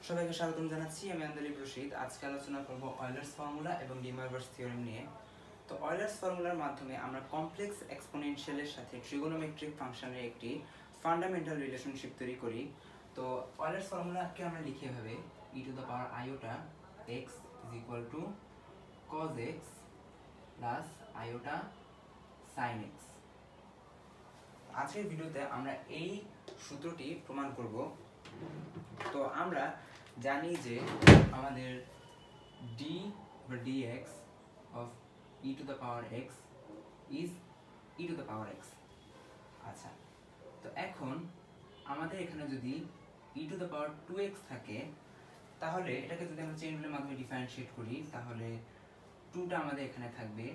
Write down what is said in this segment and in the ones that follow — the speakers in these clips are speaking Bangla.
সবাইকে স্বাগতম জানাচ্ছি। আমি আন্দালিব রশিদ। আজকে আলোচনা করব অয়লার্স ফর্মুলা এবং ডি ময়ভার্স থিওরেম নিয়ে। তো অয়লার্স ফর্মুলার মাধ্যমে আমরা কমপ্লেক্স এক্সপোনেনশিয়ালের সাথে ট্রিগোনোমেট্রিক ফাংশনের একটি ফান্ডামেন্টাল রিলেশনশিপ তৈরি করি। তো অয়লার্স ফর্মুলাকে আমরা লিখি এভাবে: e to the power আইওটা x is equal two cos x plus আইওটা sin x। আজকের ভিডিওতে আমরা এই সূত্রটি প্রমাণ করব। তো আমরা জানি যে আমাদের d বা dx of e to the power x is e to the power x। আচ্ছা, তো এখন আমাদের এখানে যদি e to the power 2x থাকে, তাহলে এটাকে যদি আমরা চেইন রুলের মাধ্যমে ডিফারেন্সিয়েট করি, তাহলে 2টা আমাদের এখানে থাকবে,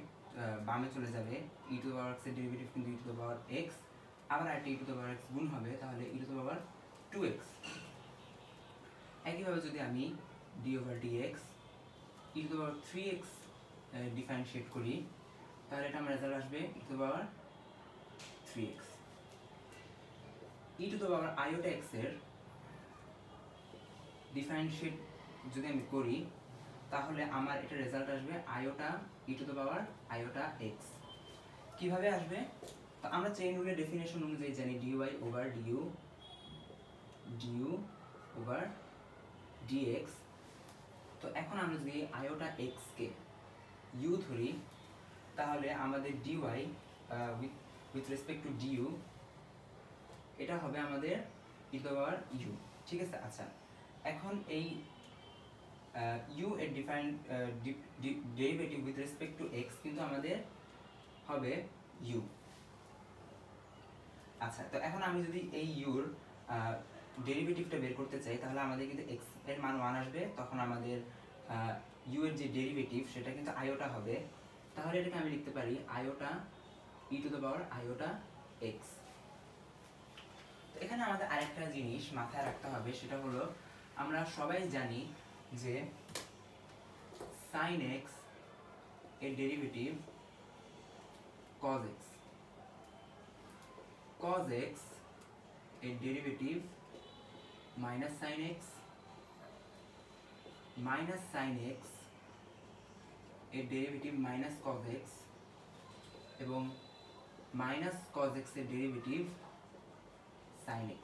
বামে চলে যাবে। e to the power x এর ডেরিভেটিভ কিন্তু e to the power x, আবার একটা e to the power x গুণ হবে, তাহলে e to the power 2x। একইভাবে যদি আমি d over dx e to the power 3x differentiate করি, তাহলে এটা আমার রেজাল্ট আসবে e to the power 3x। e to the power iota x এর ডিফারেন্সিয়েট যদি আমি করি, তাহলে আমার এটা রেজাল্ট আসবে iota e to the power iota x। কিভাবে আসবে? তো আমরা চেইন রুলের ডেফিনেশন অনুযায়ী জানি dy over du over dx। তো এখন আমরা যদি আয়োটা x কে u ধরি, তাহলে আমাদের dy with respect to du এটা হবে আমাদের e to the power u। ঠিক আছে। আচ্ছা, এখন এই u এর derivative with respect to x কিন্তু আমাদের হবে u। আচ্ছা, তো এখন আমি যদি এই u এর ডেরিভেটিভটা বের করতে চাই, তাহলে আমাদের কিন্তু x এর মান 1 আসবে, তখন আমাদের u এর যে ডেরিভেটিভ সেটা কিন্তু আয়োটা হবে। তাহলে এটাকে আমি লিখতে পারি iota e to the power iota x। তো এখানে আমাদের আরেকটা জিনিস মাথায় রাখতে হবে, সেটা হলো আমরা সবাই জানি যে sin x এর derivative cos x, cos x এর derivative minus sin x, minus sin x এর ডেরিভেটিভ minus cos x, এবং minus cos x এর ডেরিভেটিভ sin x।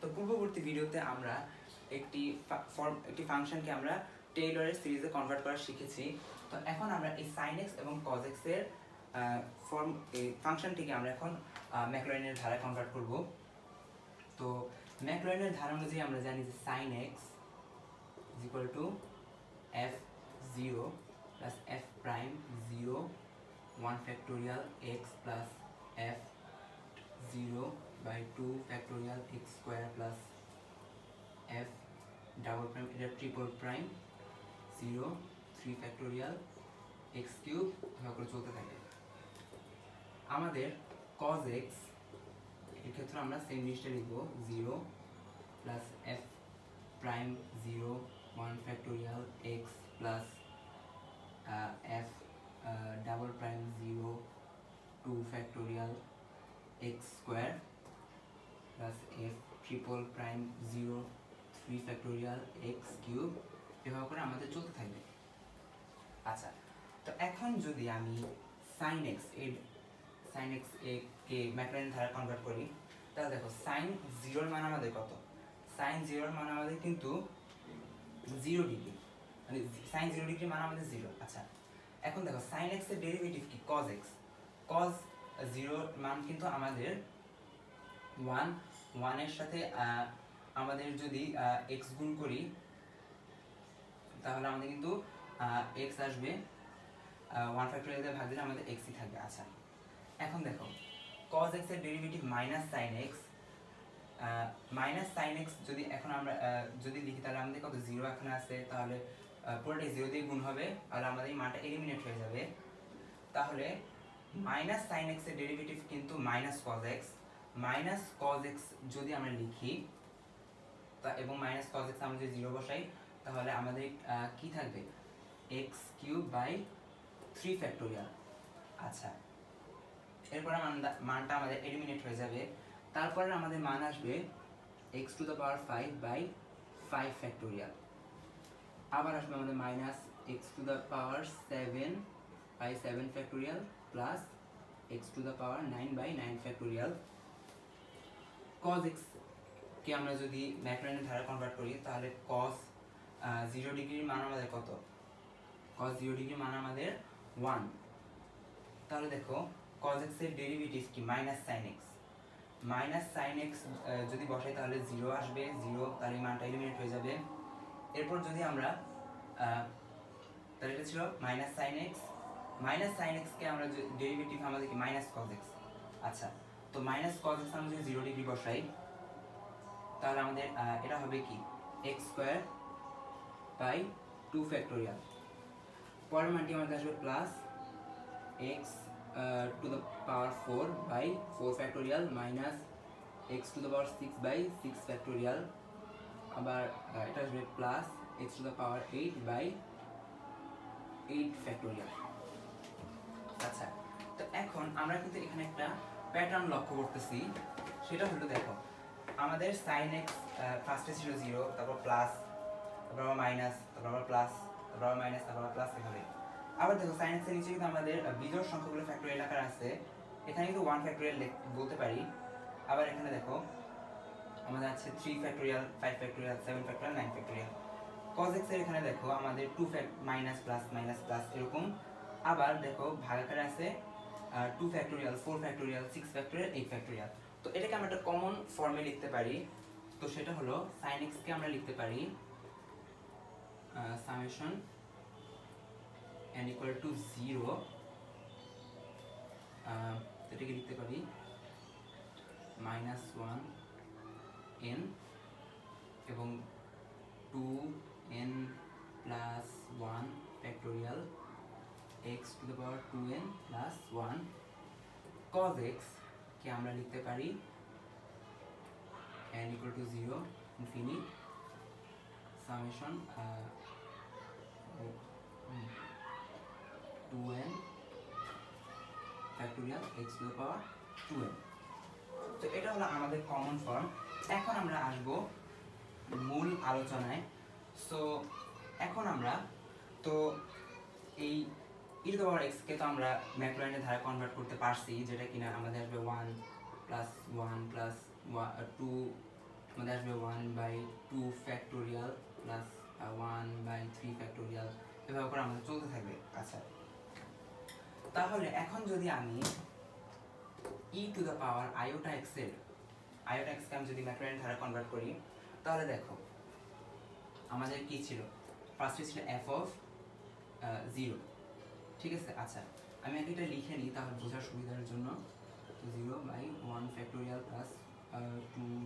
তো পূর্ববর্তী ভিডিওতে আমরা একটি ফাংশনকে আমরা টেইলরের সিরিজে কনভার্ট করা শিখেছি। তো এখন আমরা এই sin x এবং cos x এর ফাংশনটিকে আমরা এখন ম্যাকলরিনের ধারায় কনভার্ট করব। তো ম্যাকলরিনের ধারা অনুযায়ী আমরা জানি যে sin x is equal to f0 plus f prime 0 1 factorial x plus f0 by 2 factorial x square plus f double prime এটা triple prime 0 3 factorial x cube এভাবে করে চলতে থাকে। আমাদের cos x এর ক্ষেত্রে আমরা সেম জিনিসটা লিখব, 0 plus f prime 0 1 factorial x plus f double prime 0 2 factorial x square plus f triple prime 0 3 factorial x cube, এভাবে করে আমাদের চলতে থাকবে। আচ্ছা, তো এখন যদি আমি sin x কে ম্যাকলরিনের ধারায় কনভার্ট করি, তাহলে দেখো sin 0 এর মান আমাদের কত? sin 0 এর মান আমাদের কিন্তু 0 ডিগ্রি, মানে sin 0 ডিগ্রি মান আমাদের 0। আচ্ছা, এখন দেখো sin x এর ডেরিভেটিভ কি? cos x। cos 0 এর মান কিন্তু আমাদের 1 এর সাথে আমাদের যদি x গুণ করি, তাহলে আমাদের কিন্তু x আসবে, 1 ফ্যাক্টোরিয়াল দিয়ে ভাগ দিলে আমাদের x ই থাকবে। আচ্ছা, এখন দেখো cos x এর ডেরিভেটিভ মাইনাস sin x যদি এখন আমরা যদি লিখি, তাহলে আমাদের কত? 0 এখানে আছে, তাহলে পুরোটাই 0 দিয়ে গুণ হবে, তাহলে আমাদের এই মানটা এলিমিনেট হয়ে যাবে। তাহলে মাইনাস sin x এর ডেরিভেটিভ কিন্তু মাইনাস cos x যদি আমরা লিখি এবং মাইনাস cos x আমরা যদি 0 বসাই, তাহলে আমাদের কি থাকবে? x cube by 3 factorial. আচ্ছা, এরপরে মানটা আমাদের এলিমিনেট হয়ে যাবে। তারপরে আমাদের মান আসবে x to the power 5 by 5 factorial. আবার আসবে আমাদের minus x to the power 7 by 7 factorial plus x to the power 9 by 9 factorial. cos x কে আমরা যদি ম্যাক্রোনিয়ান ধারা কনভার্ট করি তাহলে cos 0 ডিগ্রির মান আমাদের কত? cos 0 ডিগ্রির মান আমাদের 1। তাহলে দেখো cos x এর ডেরিভেটিভ কি? Minus sin x। Minus sin x যদি বসাই তাহলে 0 আসবে, 0, তাহলে মানটা এলিমিনেট হয়ে যাবে। এরপর যদি আমরা তাহলে এটা ছিল minus sin x। Minus sin x কে আমরা ডেরিভেটিভ আমাদের কি? Minus cos x। আচ্ছা, তো মাইনাস cos x আমরা যদি 0 ডিগ্রি বসাই তাহলে আমাদের এটা হবে কি? x square by 2 factorial. পরের মানটি আমাদের আসবে plus x to the power 4 by 4 factorial minus x to the power 6 by 6 factorial. আবার এটা আসবে plus x to the power 8 by 8 factorial. আচ্ছা, তো এখন আমরা কিন্তু এখানে একটা প্যাটার্ন লক্ষ্য করতেছি, সেটা হলো দেখো আমাদের sin x ফার্স্টে ছিল 0, তারপর প্লাস, তারপর আবার মাইনাস, তারপর আবার প্লাস, তারপর আবার মাইনাস, তারপর আবার প্লাস এভাবে। আবার দেখো sin x এর নিচে কিন্তু আমাদের বিজোড় সংখ্যাগুলো ফ্যাক্টোরিয়াল আকারে আছে, এখানে কিন্তু 1 ফ্যাক্টোরিয়াল বলতে পারি। আবার এখানে দেখো আমাদের আছে 3 factorial, 5 factorial, 7 factorial, 9 factorial. cos x এর এখানে দেখো আমাদের 2 মাইনাস প্লাস মাইনাস প্লাস এরকম। আবার দেখো ভাগাকারে আছে 2 ফ্যাক্টোরিয়াল, 4 ফ্যাক্টোরিয়াল, 6 ফ্যাক্টোরিয়াল, 8 ফ্যাক্টোরিয়াল। তো এটাকে আমরা একটা কমন ফর্মে লিখতে পারি, তো সেটা হলো sin x কে আমরা লিখতে পারি summation n equal to 0, এটাকে লিখতে পারি -1 n এবং 2n plus 1 factorial x to the power 2n plus 1 cos x কে আমরা লিখতে পারি n equal to 0 infinity summation 2n factorial x to the power 2n। তো এটা হলো আমাদের কমন ফর্ম। এখন আমরা আসবো মূল আলোচনায়। সো এখন আমরা তো এই e to the power x কে তো আমরা ম্যাক্রোনিয়ানের ধারায় কনভার্ট করতে পারছি, যেটা কিনা আমাদের আসবে 1 প্লাস 1 প্লাস 2, আমাদের আসবে 1 by 2 factorial plus 1 by 3 factorial, এভাবে করে আমাদের চলতে থাকবে। আচ্ছা, তাহলে এখন যদি আমি e to the power iota x এর iota x কে আমি যদি ম্যাক্রোনিয়ানের ধারায় কনভার্ট করি তাহলে দেখো আমাদের কি ছিল? ফার্স্টে ছিল f of 0, ঠিক আছে। আচ্ছা, আমি আগে এটা লিখে নিই তাহলে বোঝার সুবিধার জন্য। 0 বাই 1 ফ্যাক্টোরিয়াল প্লাস 2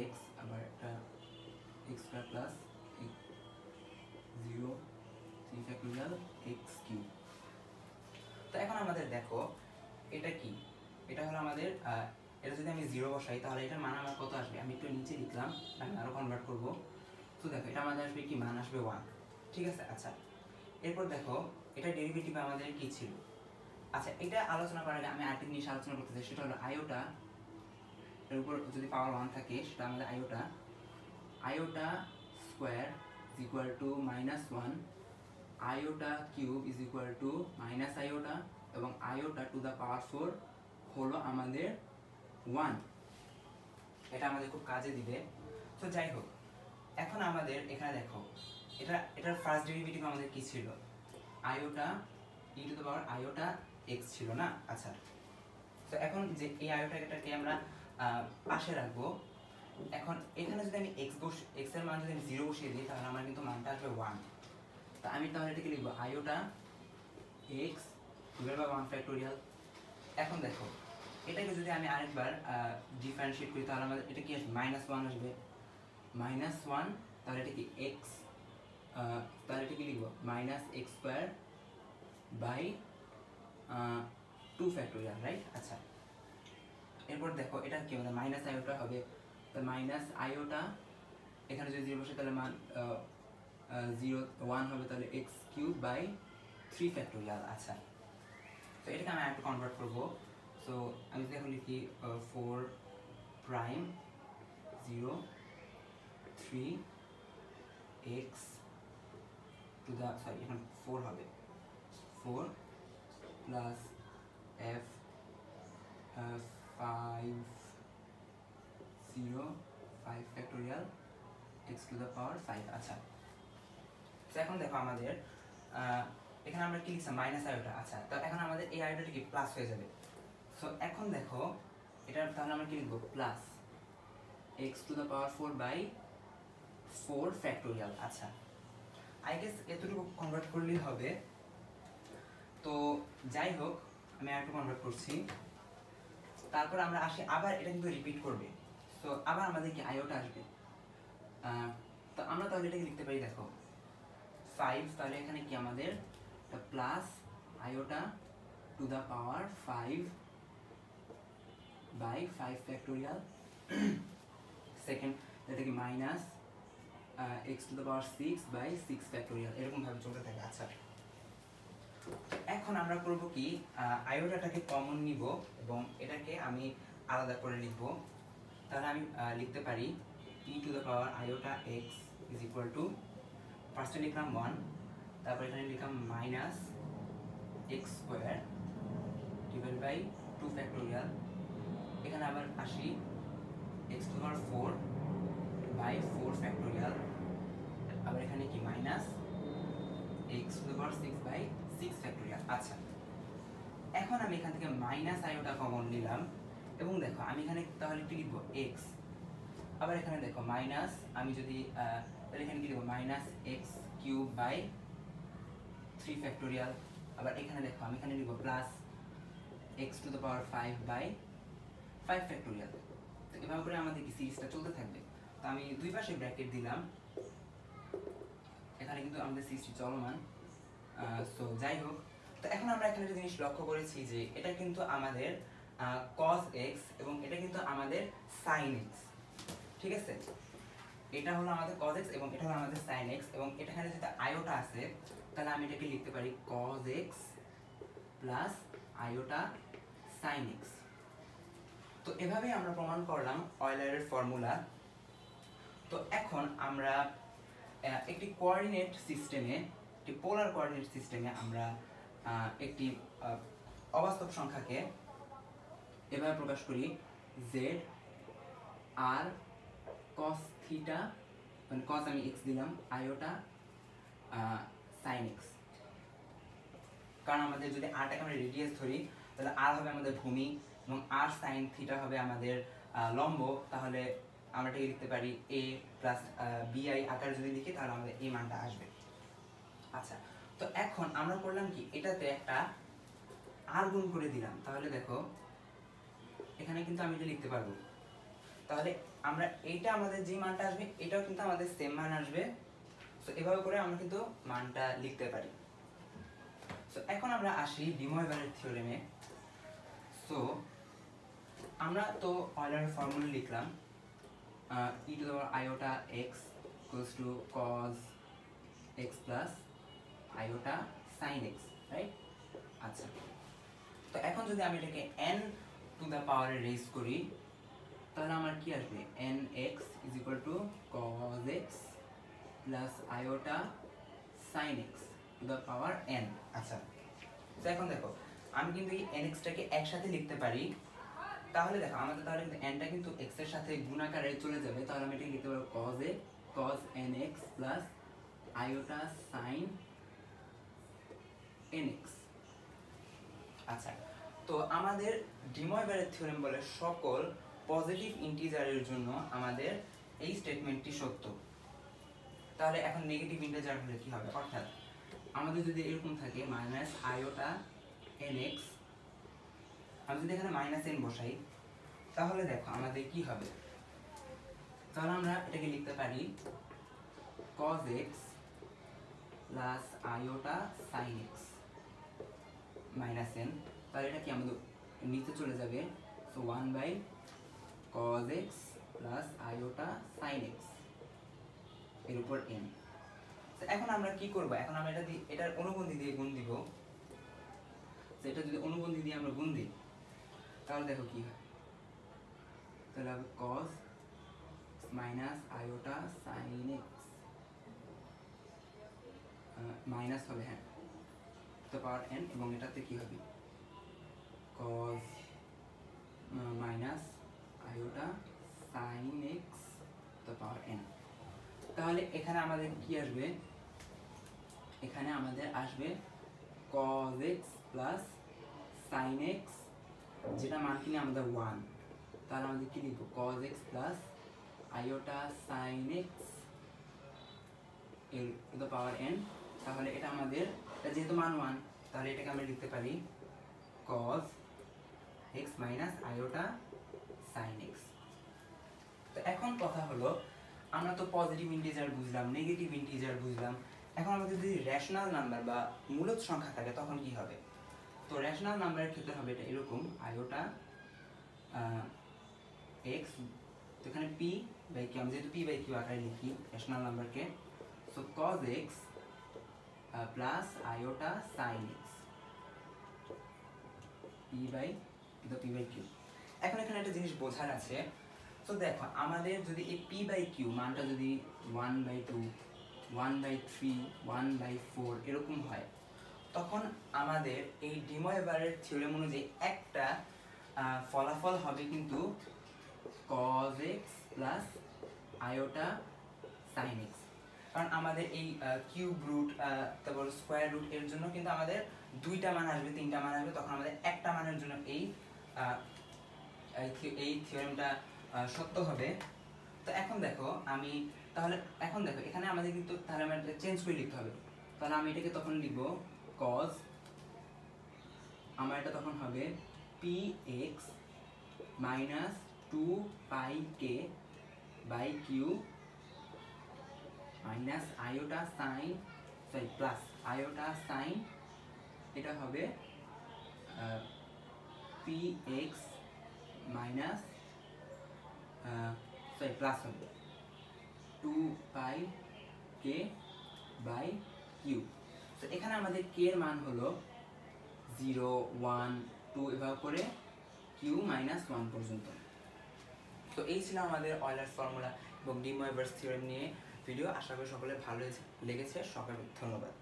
x, আবার একটা x square plus 0 3 factorial x cube. তো এখন আমাদের দেখো এটা কি? এটা হলো আমাদের এটা যদি আমি 0 বসাই তাহলে এটার মান আমার কত আসবে? আমি একটু নিচে লিখলাম, আমি আরো কনভার্ট করব। তো দেখো এটা আমাদের আসবে কি? মান আসবে 1, ঠিক আছে। আচ্ছা, এরপর দেখো এটা ডেরিভেটিভ আমাদের কি ছিল? আচ্ছা, এটা আলোচনা করার আগে আমি আরেকটা জিনিস আলোচনা করতে চাই, সেটা হলো আয়োটা এর উপর যদি পাওয়ার 1 থাকে সেটা আমাদের iota square is equal two -1, iota cube is equal two minus iota, এবং আয়োটা টু দ্য পাওয়ার 4 হলো আমাদের 1। এটা আমাদের খুব কাজে দিবে। তো যাই হোক, এখন আমাদের এখানে দেখো এটার ফার্স্ট ডেরিভেটিভ আমাদের কি ছিল? Iota e to the power iota x ছিল না? আচ্ছা, তো এখন যে এই আয়োটাকে আমরা পাশে রাখবো। এখন এখানে যদি আমি x এর মান যদি আমি 0 বসিয়ে দিই তাহলে আমার কিন্তু মানটা আসবে 1। তো আমি তাহলে এটাকে লিখবো iota x divided by 1 factorial. এখন দেখো এটাকে যদি আমি আরেকবার ডিফারেন্সিয়েট করি তাহলে আমাদের এটা কি আসবে? -1 আসবে। -1, তাহলে এটা কি x, তাহলে এটা কি লিখবো? -x square by 2 factorial, right? আচ্ছা, এরপর দেখো এটা কি আমাদের মাইনাস আয়োটা হবে, তো মাইনাস আয়োটা এখানে যদি 0 বসে তাহলে মান 1 হবে, তাহলে x কিউব বাই 3 ফ্যাক্টোরিয়াল। আচ্ছা, তো এটাকে আমি একটু কনভার্ট করব। সো আমি যদি এখন লিখি 4 prime 3x to the sorry এখন 4 হবে 4 plus f 5 0 5 factorial x to the power 5। আচ্ছা, তো এখন দেখো আমাদের এখানে আমরা কি লিখছি মাইনাস আয়োটা। আচ্ছা, তো এখন আমাদের এই আয়োটাটা কি প্লাস হয়ে যাবে। সো এখন দেখো এটা তাহলে আমরা কি লিখবো plus x to the power 4 by 4 factorial. আচ্ছা, আই গেস এতটুকু কনভার্ট করলেই হবে। তো যাই হোক, আমি আরেকটু কনভার্ট করছি। তারপর আমরা আসি আবার এটা কিন্তু রিপিট করবে। সো আবার আমাদের কি আয়োটা আসবে। তো আমরা তাহলে এটাকে লিখতে পারি, দেখো 5, তাহলে এখানে কি আমাদের plus iota to the power 5 by 5 factorial. Second এটা কি minus x to the power 6 by 6 factorial, এরকম ভাবে চলতে থাকে। আচ্ছা, এখন আমরা করব কি আয়োটাটাকে কমন নিব এবং এটাকে আমি আলাদা করে লিখব। তাহলে আমি লিখতে পারি e to the power iota x is equal to, ফার্স্টে লিখলাম 1, তারপর এখানে লিখলাম minus x square divide by 2 factorial. এখানে আবার আসি x to power 4 by 4 factorial, আবার এখানে কি minus x to power 6 by 6 factorial. আচ্ছা, এখন আমি এখান থেকে মাইনাস আয়োটা কমন নিলাম এবং দেখো আমি এখানে তাহলে কি লিখবো এক্স, আবার এখানে দেখো মাইনাস, আমি যদি তাহলে এখানে কি লিখবো minus x cube by 3 factorial, আবার এখানে দেখো আমি এখানে লিখবো plus x to the power 5 by 5 factorial. তো এভাবে করে আমাদের কি সিরিজটা চলতে থাকবে। তো আমি দুই পাশে ব্র্যাকেট দিলাম, এখানে কিন্তু আমাদের সিরিজটি চলমান। সো যাই হোক, তো এখন আমরা এখানে একটা জিনিস লক্ষ্য করেছি যে এটা কিন্তু আমাদের cos x এবং এটা কিন্তু আমাদের sin x, ঠিক আছে। এটা হলো আমাদের cos x এবং এটা হলো আমাদের sin x, এবং এখানে যেটা আয়োটা আছে তাহলে আমি এটাকে লিখতে পারি cos x plus iota sin x। তো এভাবেই আমরা প্রমাণ করলাম অয়লারের ফর্মুলা। তো এখন আমরা একটি কোঅর্ডিনেট সিস্টেমে, একটি পোলার কোঅর্ডিনেট সিস্টেমে আমরা একটি অবাস্তব সংখ্যাকে এভাবে প্রকাশ করি z আর cos থিটা, মানে cos আমি x দিলাম, আয়োটা sin x। কারণ আমাদের যদি rটাকে আমরা রেডিয়াস ধরি তাহলে r হবে আমাদের ভূমি এবং r sin থিটা হবে আমাদের লম্ব, তাহলে আমরা এটাকে লিখতে পারি a প্লাস bi আকারে যদি লিখি তাহলে আমাদের এই মানটা আসবে। আচ্ছা, তো এখন আমরা করলাম কি এটাতে একটা r গুণ করে দিলাম, তাহলে দেখো এখানে কিন্তু আমি এটা লিখতে পারবো। তাহলে আমরা এইটা আমাদের যে মানটা আসবে এটাও কিন্তু আমাদের সেম মান আসবে। সো এভাবে করে আমরা কিন্তু মানটা লিখতে পারি। সো এখন আমরা আসি ডি ময়ভারের থিওরেমে। সো আমরা তো অয়লারের ফর্মুলা লিখলাম e to the power iota x equals to cos x plus iota sin x, right. আচ্ছা, তো এখন যদি আমি এটাকে n টু দ্য পাওয়ারে রেজ করি তাহলে আমার কি আসবে nx is equal two cos x plus iota sin x to the power n। আচ্ছা, তো এখন দেখো আমি কিন্তু এই nx টাকে একসাথে লিখতে পারি। তাহলে দেখো আমাদের তাহলে কিন্তু nটা কিন্তু x এর সাথে গুণাকারে চলে যাবে, তাহলে আমি এটাকে লিখতে পারবো cos nx plus iota sin nx। আচ্ছা, তো আমাদের ডি ময়ভারের থিওরেম বলে সকল পজিটিভ ইন্টিজারের জন্য আমাদের এই স্টেটমেন্টটি সত্য। তাহলে এখন নেগেটিভ ইন্টিজার হলে কি হবে, অর্থাৎ আমাদের যদি এরকম থাকে মাইনাস আয়োটা nx, আমি যদি এখানে মাইনাস n বসাই তাহলে দেখো আমাদের কি হবে, তাহলে আমরা এটাকে লিখতে পারি cos x plus iota sin x minus n, তাহলে এটা কি আমাদের নিচে চলে যাবে। So 1 by cos x plus iota sin x এর উপর n। এখন আমরা কি করব, এখন আমরা এটার অনুবন্ধী দিয়ে গুণ দিব। সেটা যদি অনুবন্ধী দিয়ে আমরা গুণ দিই তাহলে দেখো কি হয়, তাহলে হবে cos minus iota sine x minus হবে, হ্যাঁ, টু দ্য পাওয়ার n, এবং এটাতে কি হবে cos minus iota sine x to the power n। তাহলে এখানে আমাদের কি আসবে, এখানে আমাদের আসবে cos x plus sin x, যেটা মান কিনে আমাদের 1, তাহলে আমাদের কি লিখবো cos x plus iota sin x এর টু দ্য পাওয়ার n। তাহলে এটা আমাদের, এটা যেহেতু মান 1, তাহলে এটাকে আমরা লিখতে পারি cos x minus iota sin x। তো এখন কথা হলো, আমরা তো পজিটিভ ইন্টিজার বুঝলাম, নেগেটিভ ইন্টিজার বুঝলাম, এখন আমাদের যদি রেশনাল নাম্বার বা মূলদ সংখ্যা থাকে তখন কি হবে। তো রেশনাল নাম্বারের ক্ষেত্রে হবে এটা এরকম, আয়োটা x, তো এখানে p বাই কিউ, আমি যেহেতু p বাই কিউ আকারে লিখি রেশনাল নাম্বারকে, so cos x plus iota sin x p by q. এখন এখানে একটা জিনিস বোঝার আছে, তো দেখো আমাদের যদি এই p বাই কিউ মানটা যদি 1/2, 1/3, 1/4 এরকম হয়, তখন আমাদের এই ডি ময়েভারের থিওরেম অনুযায়ী একটা ফলাফল হবে কিন্তু cos x plus iota sin x। কারণ আমাদের এই কিউব রুট, তারপর স্কোয়ার রুট এর জন্য কিন্তু আমাদের দুইটা মান আসবে, তিনটা মান আসবে, তখন আমাদের একটা মানের জন্য এই থিওরেমটা সত্য হবে। তো এখন দেখো আমি, তাহলে এখন দেখো এখানে আমাদের কিন্তু, তাহলে আমরা এটা চেঞ্জ করে লিখতে হবে। তাহলে আমি এটাকে তখন লিখব cos, আমার এটা তখন হবে px minus 2πk by q minus iota sine, sorry plus iota sine, এটা হবে px মাইনাস সরি প্লাস হবে 2πk বাই কিউ। তো এখানে আমাদের k এর মান হলো 0, 1, 2 এভাবে করে q মাইনাস 1 পর্যন্ত। তো এই ছিল আমাদের অয়লার্স ফর্মুলা এবং ডি ময়েভারস থিওরেম নিয়ে ভিডিও। আশা করি সকলের ভালো লেগেছে। সকলকে ধন্যবাদ।